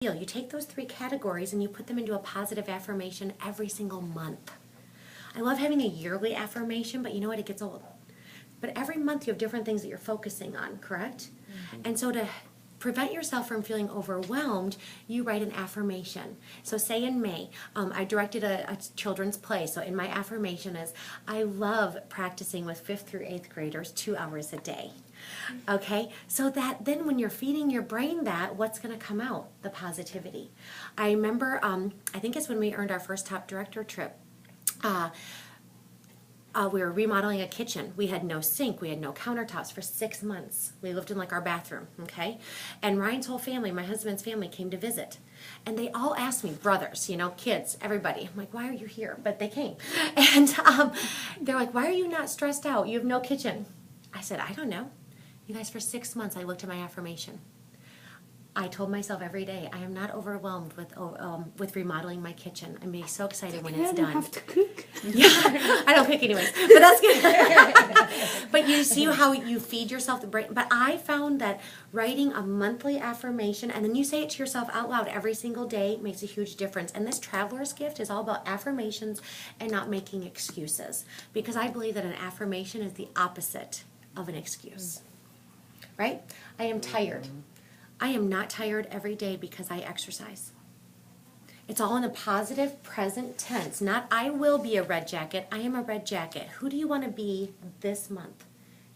You take those 3 categories and you put them into a positive affirmation every single month. I love having a yearly affirmation, but you know what? It gets old. But every month you have different things that you're focusing on, correct? Mm-hmm. And so to prevent yourself from feeling overwhelmed, you write an affirmation. So say in May, I directed a children's play. So in my affirmation is, I love practicing with 5th through 8th graders 2 hours a day. Okay, so that then when you're feeding your brain that, what's going to come out? The positivity. I remember, I think it's when we earned our first top director trip. We were remodeling a kitchen. We had no sink. We had no countertops for 6 months. We lived in like our bathroom, okay? And Ryan's whole family, my husband's family, came to visit. And they all asked me, brothers, kids, everybody. I'm like, why are you here? But they came. And they're like, why are you not stressed out? You have no kitchen. I said, I don't know. You guys, for 6 months, I looked at my affirmation. I told myself every day, I am not overwhelmed with remodeling my kitchen. I'm being so excited when it's done. I don't have to cook. Yeah, I don't cook anyways, but that's good. But you see how you feed yourself the brain. But I found that writing a monthly affirmation, and then you say it to yourself out loud every single day, makes a huge difference. And this traveler's gift is all about affirmations and not making excuses. Because I believe that an affirmation is the opposite of an excuse. Right? I am tired. I am not tired every day because I exercise. It's all in a positive present tense. Not I will be a red jacket. I am a red jacket. Who do you want to be this month?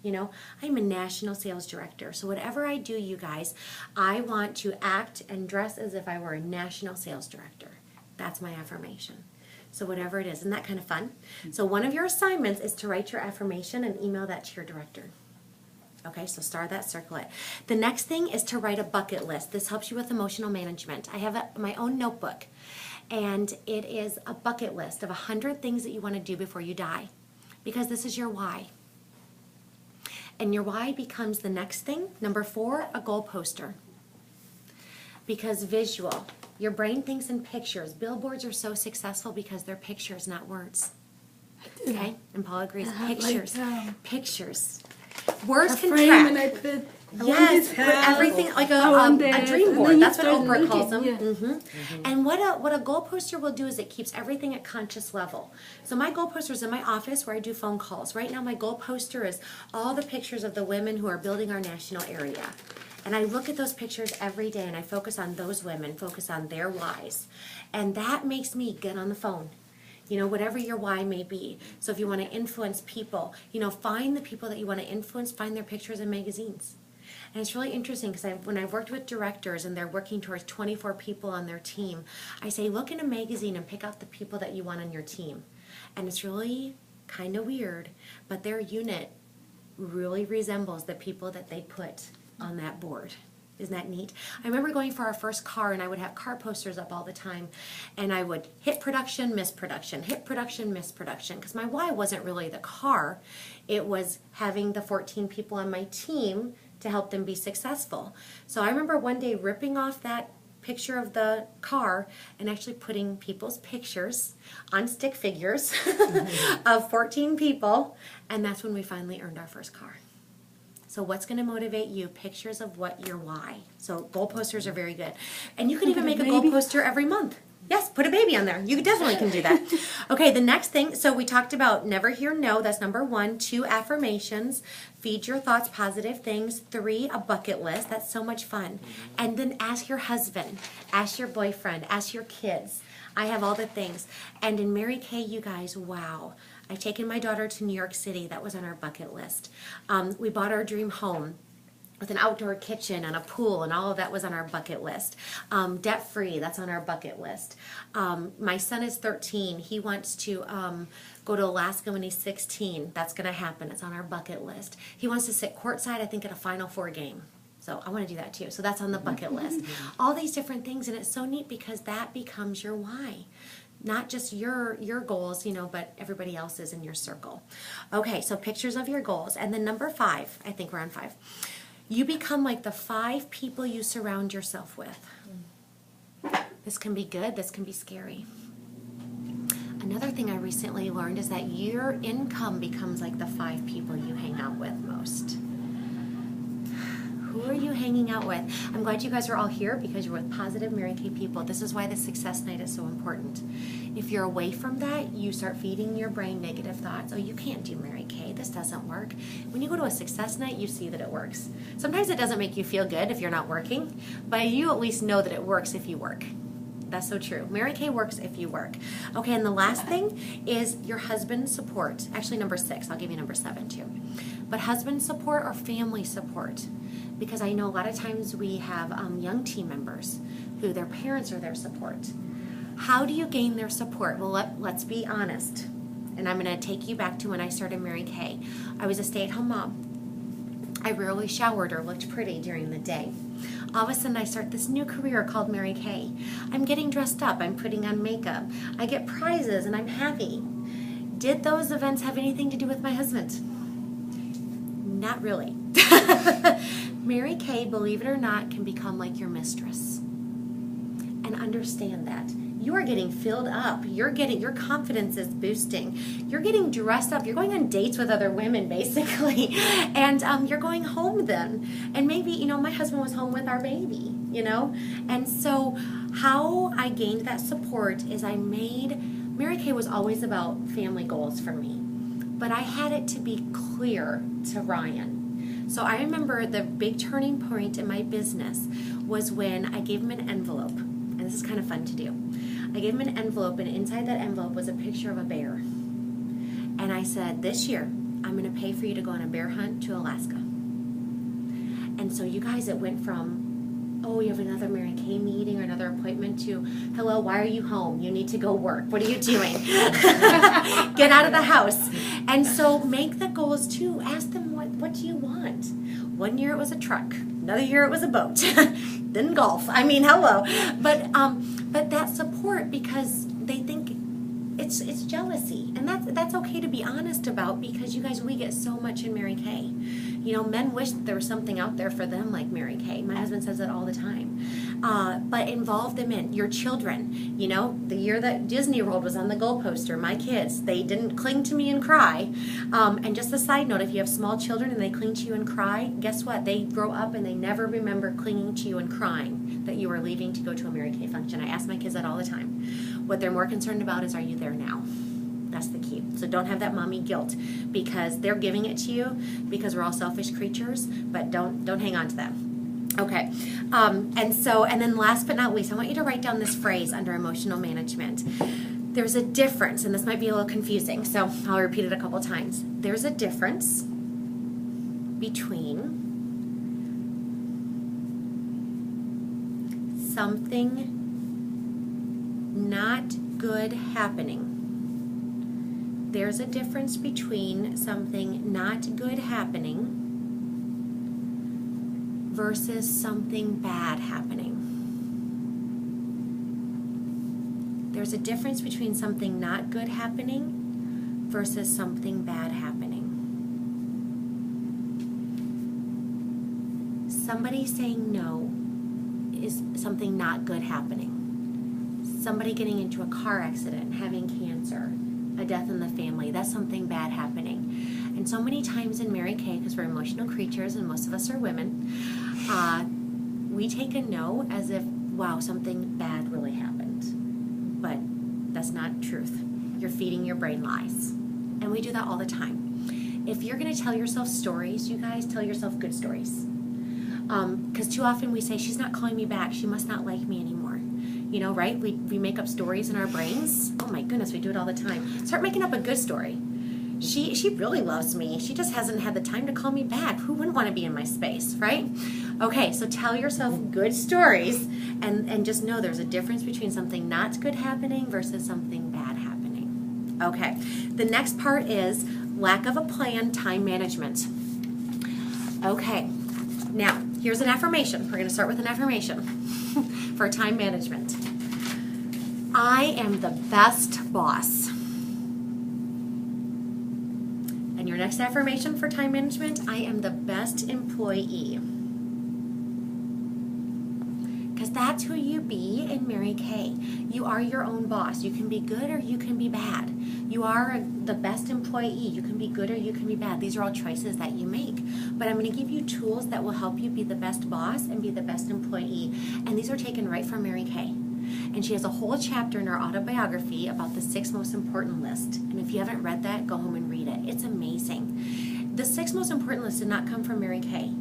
I'm a national sales director. So whatever I do, you guys, I want to act and dress as if I were a national sales director. That's my affirmation. So whatever it is. Isn't that kind of fun? So one of your assignments is to write your affirmation and email that to your director. Okay, so star that, circle it. The next thing is to write a bucket list. This helps you with emotional management. I have my own notebook, and it is a bucket list of 100 things that you want to do before you die, because this is your why. And your why becomes the next thing. Number 4, a goal poster. Because visual, your brain thinks in pictures. Billboards are so successful because they're pictures, not words. Okay, and Paul agrees. Pictures, pictures. Words can track. And I put put everything like a dream board. That's what Oprah calls them. Yeah. And what a goal poster will do is it keeps everything at conscious level. So my goal poster is in my office where I do phone calls. Right now my goal poster is all the pictures of the women who are building our national area. And I look at those pictures every day and I focus on those women, focus on their whys. And that makes me get on the phone. Whatever your why may be. So if you want to influence people, find the people that you want to influence, find their pictures in magazines. And it's really interesting because when I've worked with directors and they're working towards 24 people on their team, I say, look in a magazine and pick out the people that you want on your team. And it's really kind of weird, but their unit really resembles the people that they put on that board. Isn't that neat? I remember going for our first car, and I would have car posters up all the time, and I would hit production, miss production, hit production, miss production, because my why wasn't really the car. It was having the 14 people on my team to help them be successful. So I remember one day ripping off that picture of the car and actually putting people's pictures on stick figures of 14 people, and that's when we finally earned our first car. So what's going to motivate you? Pictures of what your why. So goal posters are very good. And you can even make a goal poster every month. Yes, put a baby on there. You definitely can do that. Okay, the next thing, so we talked about never hear no. That's number 1. 2, affirmations. Feed your thoughts positive things. 3, a bucket list. That's so much fun. And then ask your husband, ask your boyfriend, ask your kids. I have all the things. And in Mary Kay, you guys, wow. I've taken my daughter to New York City. That was on our bucket list. We bought our dream home with an outdoor kitchen and a pool, and all of that was on our bucket list. Debt-free, that's on our bucket list. My son is 13. He wants to go to Alaska when he's 16. That's going to happen. It's on our bucket list. He wants to sit courtside, I think, at a Final Four game. So I want to do that too. So that's on the bucket list. All these different things, and it's so neat because that becomes your why. Not just your goals, but everybody else's in your circle. Okay, so pictures of your goals. And then number 5, I think we're on 5. You become like the 5 people you surround yourself with. This can be good, this can be scary. Another thing I recently learned is that your income becomes like the 5 people you hang out with most. Who Who are you hanging out with? I'm glad you guys are all here because you're with positive Mary Kay people. This is why the success night is so important. If you're away from that, you start feeding your brain negative thoughts. Oh, you can't do Mary Kay. This doesn't work. When you go to a success night, you see that it works. Sometimes it doesn't make you feel good if you're not working, but you at least know that it works if you work. That's so true. Mary Kay works if you work. Okay, and the last thing is your husband's support. Actually, number 6. I'll give you number 7 too. But husband support or family support. Because I know a lot of times we have young team members who their parents are their support. How do you gain their support? Well, let's be honest. And I'm going to take you back to when I started Mary Kay. I was a stay-at-home mom. I rarely showered or looked pretty during the day. All of a sudden, I start this new career called Mary Kay. I'm getting dressed up. I'm putting on makeup. I get prizes, and I'm happy. Did those events have anything to do with my husband? Not really. Mary Kay, believe it or not, can become like your mistress. And understand that. You are getting filled up. Your confidence is boosting. You're getting dressed up. You're going on dates with other women, basically. And you're going home then. And maybe, my husband was home with our baby, And so how I gained that support is Mary Kay was always about family goals for me. But I had it to be clear to Ryan. So I remember the big turning point in my business was when I gave him an envelope. And this is kind of fun to do. I gave him an envelope, and inside that envelope was a picture of a bear. And I said, this year, I'm going to pay for you to go on a bear hunt to Alaska. And so you guys, it went from, oh, you have another Mary Kay meeting or another appointment to, hello, why are you home? You need to go work. What are you doing? Get out of the house. And so make the goals too. Ask them, what do you want? One year it was a truck. Another year it was a boat. Then golf. I mean, hello. But that support, because they think it's jealousy. And that's okay to be honest about, because you guys, we get so much in Mary Kay. Men wish that there was something out there for them like Mary Kay. My husband says it all the time. But involve them in your children. The year that Disney World was on the goal poster, my kids, they didn't cling to me and cry. And just a side note, if you have small children and they cling to you and cry, guess what? They grow up and they never remember clinging to you and crying that you were leaving to go to a Mary Kay function. I ask my kids that all the time. What they're more concerned about is, are you there now? That's the key. So don't have that mommy guilt, because they're giving it to you because we're all selfish creatures, but don't hang on to that. Okay. And then last but not least, I want you to write down this phrase under emotional management. There's a difference, and this might be a little confusing, so I'll repeat it a couple times. There's a difference between something not good happening. There's a difference between something not good happening versus something bad happening. There's a difference between something not good happening versus something bad happening. Somebody saying no is something not good happening. Somebody getting into a car accident, having cancer, a death in the family, that's something bad happening. And so many times in Mary Kay, because we're emotional creatures and most of us are women, we take a no as if, wow, something bad really happened. But that's not truth. You're feeding your brain lies. And we do that all the time. If you're going to tell yourself stories, you guys, tell yourself good stories. Because too often we say, she's not calling me back, she must not like me anymore. Right? We make up stories in our brains. Oh my goodness, we do it all the time. Start making up a good story. She really loves me. She just hasn't had the time to call me back. Who wouldn't want to be in my space, right? Okay, so tell yourself good stories and just know there's a difference between something not good happening versus something bad happening. Okay, the next part is lack of a plan, time management. Okay, now here's an affirmation. We're going to start with an affirmation for time management. I am the best boss. And your next affirmation for time management, I am the best employee. Because that's who you be in Mary Kay. You are your own boss. You can be good or you can be bad. You are the best employee. You can be good or you can be bad. These are all choices that you make. But I'm going to give you tools that will help you be the best boss and be the best employee. And these are taken right from Mary Kay. And she has a whole chapter in her autobiography about the 6 most important list. And if you haven't read that, go home and read it. It's amazing. The 6 most important list did not come from Mary Kay.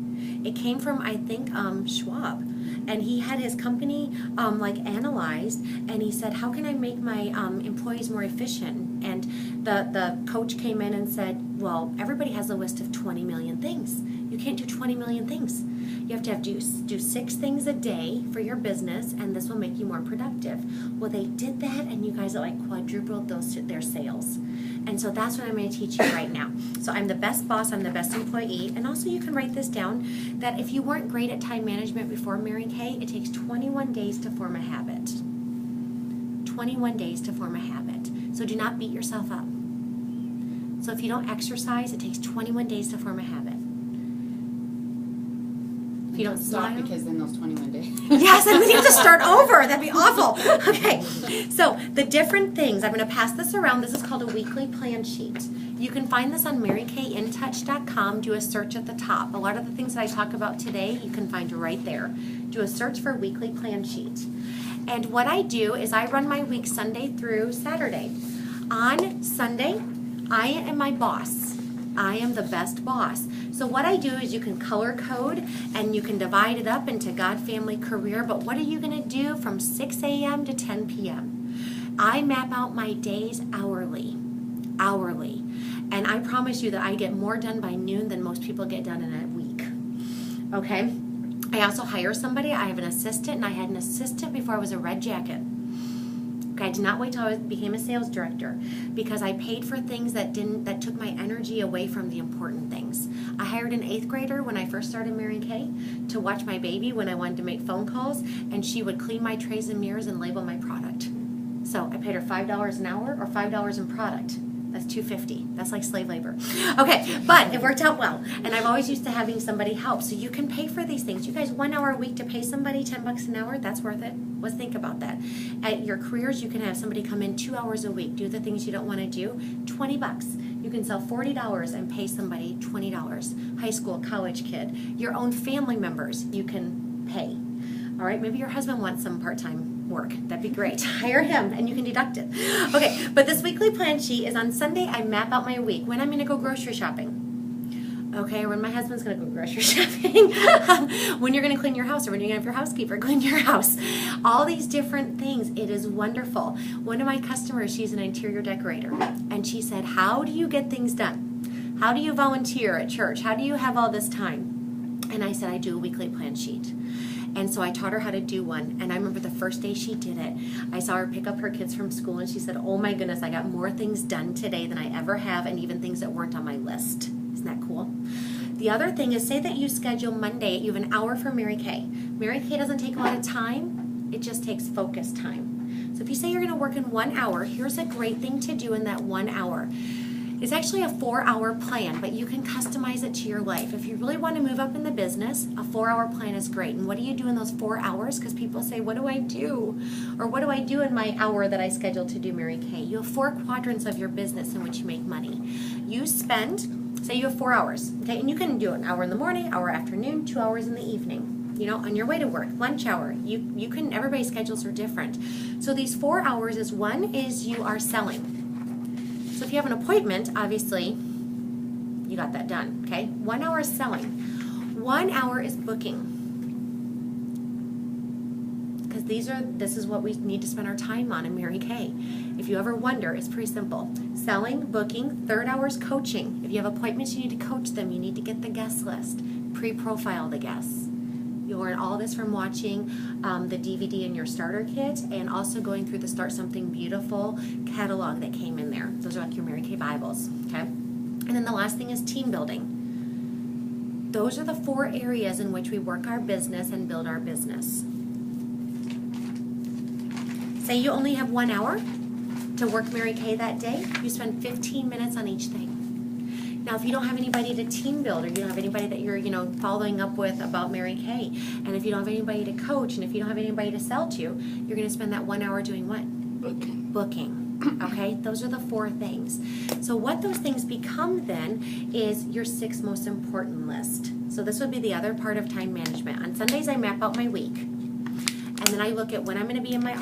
It came from, I think, Schwab. And he had his company analyzed, and he said, how can I make my employees more efficient? And the coach came in and said, well, everybody has a list of 20 million things. You can't do 20 million things. You have to do 6 things a day for your business, and this will make you more productive. Well, they did that, and you guys quadrupled their sales. And so that's what I'm going to teach you right now. So I'm the best boss, I'm the best employee, and also you can write this down, that if you weren't great at time management before Mary Kay, it takes 21 days to form a habit. 21 days to form a habit. So do not beat yourself up. So if you don't exercise, it takes 21 days to form a habit. If you don't stop, smile, because then those 21 days. Yes, and then you have to start over. That'd be awful. Okay, so the different things, I'm going to pass this around. This is called a weekly plan sheet. You can find this on MaryKayInTouch.com. Do a search at the top. A lot of the things that I talk about today, you can find right there. Do a search for weekly plan sheet. And what I do is I run my week Sunday through Saturday. On Sunday, I am my boss. I am the best boss. So what I do is you can color code and you can divide it up into God, family, career. But what are you going to do from 6 a.m. to 10 p.m.? I map out my days hourly. And I promise you that I get more done by noon than most people get done in a week. Okay? I also hire somebody. I have an assistant, and I had an assistant before I was a red jacket. Okay, I did not wait till I became a sales director, because I paid for things that took my energy away from the important things. I hired an 8th grader when I first started Mary Kay to watch my baby when I wanted to make phone calls, and she would clean my trays and mirrors and label my product. So I paid her $5 an hour or $5 in product. That's $2.50. That's like slave labor. Okay, but it worked out well. And I'm always used to having somebody help. So you can pay for these things. You guys, 1 hour a week to pay somebody $10 an hour, that's worth it. Let's think about that. At your careers, you can have somebody come in 2 hours a week, do the things you don't want to do, $20. You can sell $40 and pay somebody $20. High school, college kid, your own family members, you can pay. All right, maybe your husband wants some part-time work. That'd be great. Hire him and you can deduct it. Okay, but this weekly plan sheet is on Sunday. I map out my week. When I'm going to go grocery shopping. Okay, or when my husband's going to go grocery shopping. When you're going to clean your house, or when you're going to have your housekeeper clean your house. All these different things. It is wonderful. One of my customers, she's an interior decorator, and she said, how do you get things done? How do you volunteer at church? How do you have all this time? And I said, I do a weekly plan sheet. And so I taught her how to do one. And I remember the first day she did it, I saw her pick up her kids from school, and she said, oh my goodness, I got more things done today than I ever have, and even things that weren't on my list. Isn't that cool? The other thing is, say that you schedule Monday, you have an hour for Mary Kay. Mary Kay doesn't take a lot of time. It just takes focus time. So if you say you're going to work in 1 hour, here's a great thing to do in that 1 hour. It's actually a 4-hour plan, but you can customize it to your life. If you really want to move up in the business, a 4-hour plan is great. And what do you do in those 4 hours? Because people say, what do I do? Or what do I do in my hour that I scheduled to do Mary Kay? You have 4 quadrants of your business in which you make money. You spend, say you have 4 hours, okay? And you can do an hour in the morning, hour afternoon, 2 hours in the evening. You know, on your way to work, lunch hour. You can, everybody's schedules are different. So these 4 hours is, one is you are selling. So if you have an appointment, obviously, you got that done, okay? 1 hour is selling. 1 hour is booking. Because this is what we need to spend our time on in Mary Kay. If you ever wonder, it's pretty simple. Selling, booking, 3rd hour is coaching. If you have appointments, you need to coach them. You need to get the guest list. Pre-profile the guests. You'll learn all this from watching the DVD in your starter kit, and also going through the Start Something Beautiful catalog that came in there. Those are like your Mary Kay Bibles, okay? And then the last thing is team building. Those are the 4 areas in which we work our business and build our business. Say you only have 1 hour to work Mary Kay that day. You spend 15 minutes on each thing. Now, if you don't have anybody to team build, or you don't have anybody that you're, following up with about Mary Kay, and if you don't have anybody to coach, and if you don't have anybody to sell to, you're going to spend that 1 hour doing what? Booking. Booking. Okay, those are the 4 things. So what those things become then is your 6 most important list. So this would be the other part of time management. On Sundays, I map out my week. And then I look at when I'm going to be in my